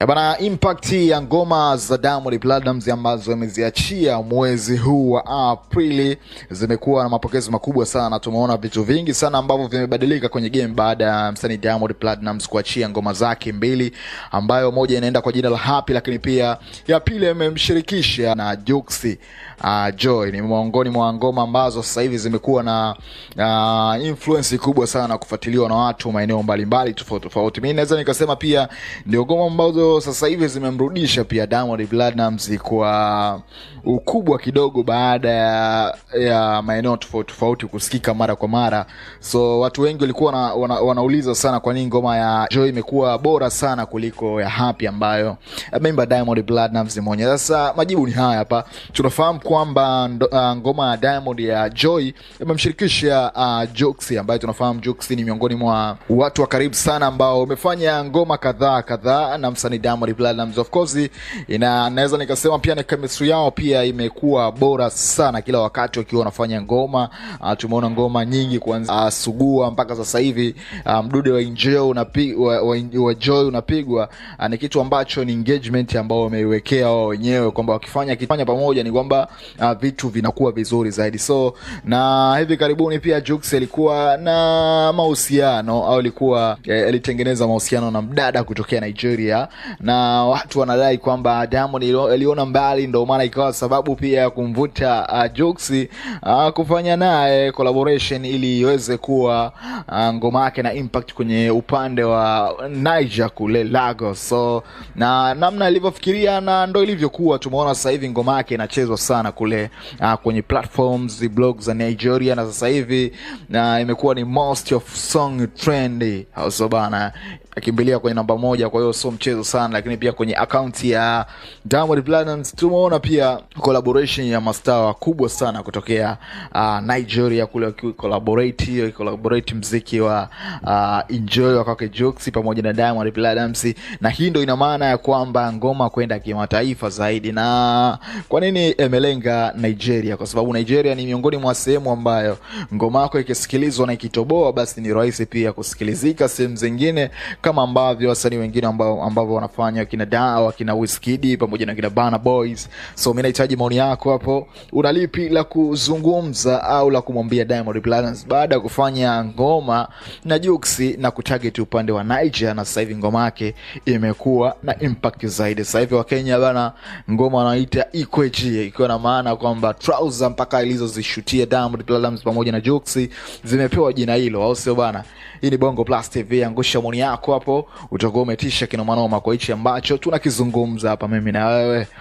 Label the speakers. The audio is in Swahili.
Speaker 1: Bana, impact ya ngoma za Diamond Platnumz ambazo ameziachia mwezi huu wa Aprili zimekuwa na mapokezi makubwa sana. Tumeona vitu vingi sana ambavyo vimebadilika kwenye game baada ya msanii Diamond Platnumz kuachia ngoma zake mbili, ambayo moja inaenda kwa jina la Happy, lakini pia ya pili amemshirikisha na Juksi Joy. Ni miongoni mwa ngoma ambazo sasa hivi zimekuwa na influence kubwa sana kufuatiliwa na watu maeneo mbalimbali tofauti. Mimi naweza nikasema pia ndio ngoma ambazo sasa hivi zimemrudisha pia Diamond Platnumz kwa ukubwa kidogo baada ya maeneo tofauti kusikika mara kwa mara. So watu wengi walikuwa wanauliza sana kwa nini ngoma ya Joy imekuwa bora sana kuliko ya Happy ambayo ameimba Diamond Platnumz mwenyewe. Sasa majibu ni haya hapa. Tunafahamu kwamba ngoma ya Diamond ya Joy imemshirikisha Juksi, ambaye tunafahamu Juksi ni miongoni mwa watu wa karibu sana ambao wamefanya ngoma kadhaa na msanii Diamond Platnumz. Of course naweza nikasema pia na chemistry yao pia imekuwa bora sana kila wakati wakiwa wanafanya ngoma. Tumeona ngoma nyingi kuanzia Sugua mpaka sasa hivi mdude wa Enjoy wa Joy unapigwa. Ni kitu ambacho ni engagement ambao wameiwekea wao wenyewe kwamba wakifanya pamoja ni kwamba vitu vinakuwa vizuri zaidi. So na hivi karibuni pia Jux alikuwa na mahusiano au alitengeneza mahusiano na mdada kutokea Nigeria, na watu wanadai kwamba Diamond aliona mbali, ndio maana ikawa sababu pia ya kumvuta Jux kufanya naye collaboration ili iweze kuwa ngoma yake na impact kwenye upande wa Niger kule Lagos. So na namna ilivyofikiria na ndio ilivyokuwa. Tumeona sasa hivi ngoma yake inachezwa sana kule kwenye platforms, blogs za Nigeria, na sasa hivi imekuwa ni most of song trendy. So bana, akimbilia kwenye namba 1, kwa hiyo sio mchezo sana. Lakini pia kwenye account ya Diamond Platnumz tumeona pia collaboration ya mastaa kubwa sana kutokea Nigeria kule collaborate muziki wa Enjoy wa kwake Juksi pamoja na Diamond Platnumz, na hii ndio ina maana ya kwamba ngoma kwenda kimataifa zaidi. Na kwa nini emelenga Nigeria? Kwa sababu Nigeria ni miongoni mwa sehemu ambayo ngoma yako ikisikilizwa na ikitoboa basi ni rahisi pia kusikilizika sehemu zingine, kama ambavyo wasanii wengine ambao wanafanya kina Dawa, kina Wizkid pamoja na kina Burna Boys. So mimi nahitaji maoni yako hapo. Unalipi la kuzungumza au la kumwambia Diamond Platnumz baada ya kufanya ngoma na Juksi na kutarget upande wa Nigeria, na sasa hivi ngoma yake imekuwa na impact zaidi. Sasa hivi wa Kenya bana, ngoma wanaita Ikweji, ikiwa na maana kwamba trouser mpaka ilizozishutia Diamond Platnumz pamoja na Juksi zimepewa jina hilo, au sio bana? Hii ni Bongo Plus TV. Angusha maoni yako hapo, utakuwa umetisha kinomanoma kwa hichi ambacho tunakizungumza hapa mimi na wewe.